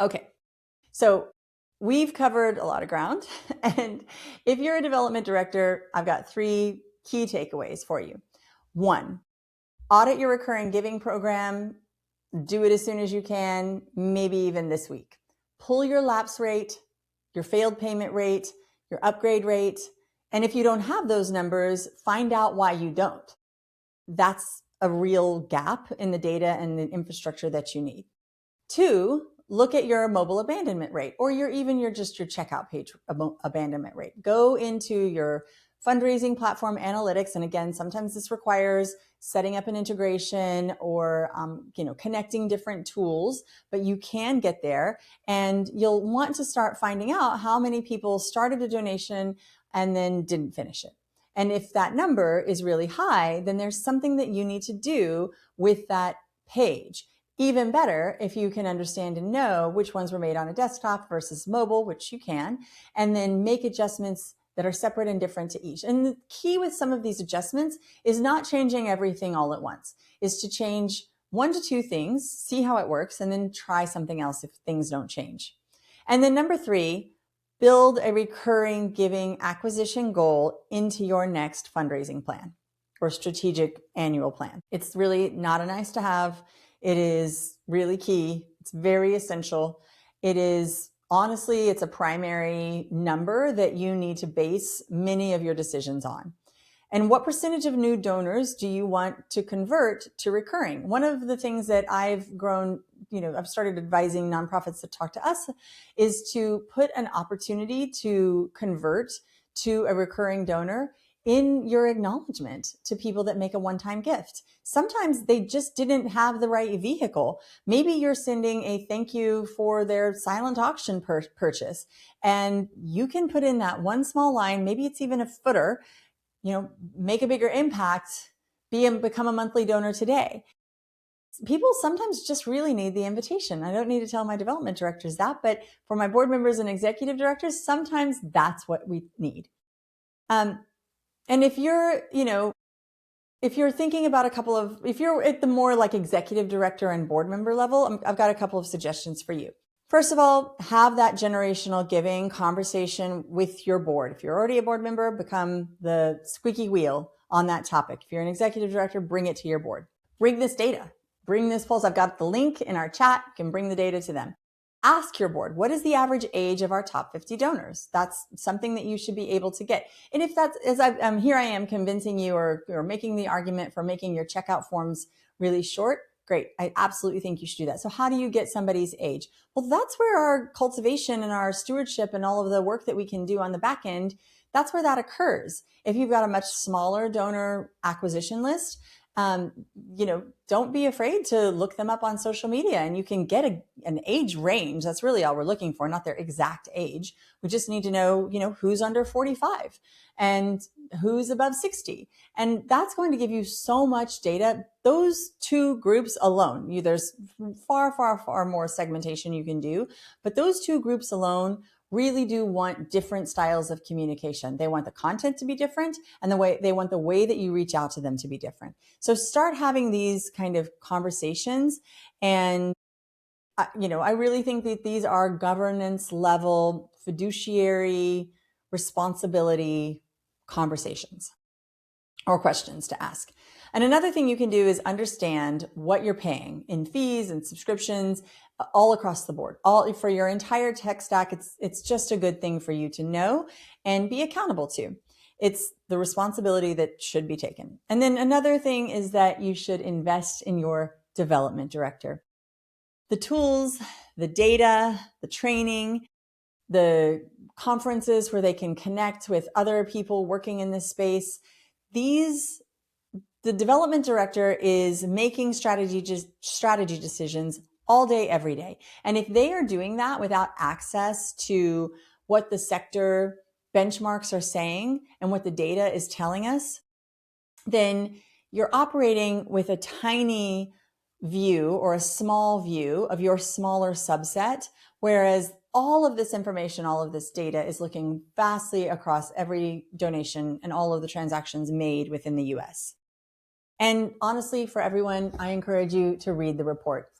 Okay, so we've covered a lot of ground. And if you're a development director, I've got 3 key takeaways for you. 1, audit your recurring giving program. Do it as soon as you can, maybe even this week. Pull your lapse rate, your failed payment rate, your upgrade rate. And if you don't have those numbers, find out why you don't. That's a real gap in the data and the infrastructure that you need. 2, look at your mobile abandonment rate, or your checkout page abandonment rate. Go into your fundraising platform analytics. And again, sometimes this requires setting up an integration or connecting different tools, but you can get there, and you'll want to start finding out how many people started a donation and then didn't finish it. And if that number is really high, then there's something that you need to do with that page. Even better if you can understand and know which ones were made on a desktop versus mobile, which you can, and then make adjustments that are separate and different to each. And the key with some of these adjustments is not changing everything all at once, is to change 1 to 2 things, see how it works, and then try something else if things don't change. And then number 3, build a recurring giving acquisition goal into your next fundraising plan or strategic annual plan. It's really not a nice to have. It is really key. It's very essential. It is, honestly, it's a primary number that you need to base many of your decisions on. And what percentage of new donors do you want to convert to recurring? One of the things that I've grown, I've started advising nonprofits that talk to us is to put an opportunity to convert to a recurring donor in your acknowledgement to people that make a one-time gift. Sometimes they just didn't have the right vehicle. Maybe you're sending a thank you for their silent auction purchase, and you can put in that one small line, maybe it's even a footer, make a bigger impact, become a monthly donor today. People sometimes just really need the invitation. I don't need to tell my development directors that, but for my board members and executive directors, sometimes that's what we need. And if you're, if you're thinking about if you're at the more like executive director and board member level, I've got a couple of suggestions for you. First of all, have that generational giving conversation with your board. If you're already a board member, become the squeaky wheel on that topic. If you're an executive director, bring it to your board. Bring this data. Bring this pulse. I've got the link in our chat. You can bring the data to them. Ask your board, what is the average age of our top 50 donors? That's something that you should be able to get. And if that's, here I am convincing you or making the argument for making your checkout forms really short, great. I absolutely think you should do that. So how do you get somebody's age? Well, that's where our cultivation and our stewardship and all of the work that we can do on the back end, that's where that occurs. If you've got a much smaller donor acquisition list, don't be afraid to look them up on social media, and you can get an age range. That's really all we're looking for, not their exact age. We just need to know, who's under 45 and who's above 60. And that's going to give you so much data. Those 2 groups alone, there's far, far, far more segmentation you can do, but those 2 groups alone really do want different styles of communication. They want the content to be different, and they want the way that you reach out to them to be different. So start having these kind of conversations. And, I really think that these are governance level, fiduciary responsibility conversations or questions to ask. And another thing you can do is understand what you're paying in fees and subscriptions all across the board, all for your entire tech stack. It's just a good thing for you to know and be accountable to. It's the responsibility that should be taken. And then another thing is that you should invest in your development director. The tools, the data, the training, the conferences where they can connect with other people working in this space, the development director is making strategy decisions all day, every day. And if they are doing that without access to what the sector benchmarks are saying and what the data is telling us, then you're operating with a tiny view or a small view of your smaller subset, whereas all of this information, all of this data is looking vastly across every donation and all of the transactions made within the US. And honestly, for everyone, I encourage you to read the report.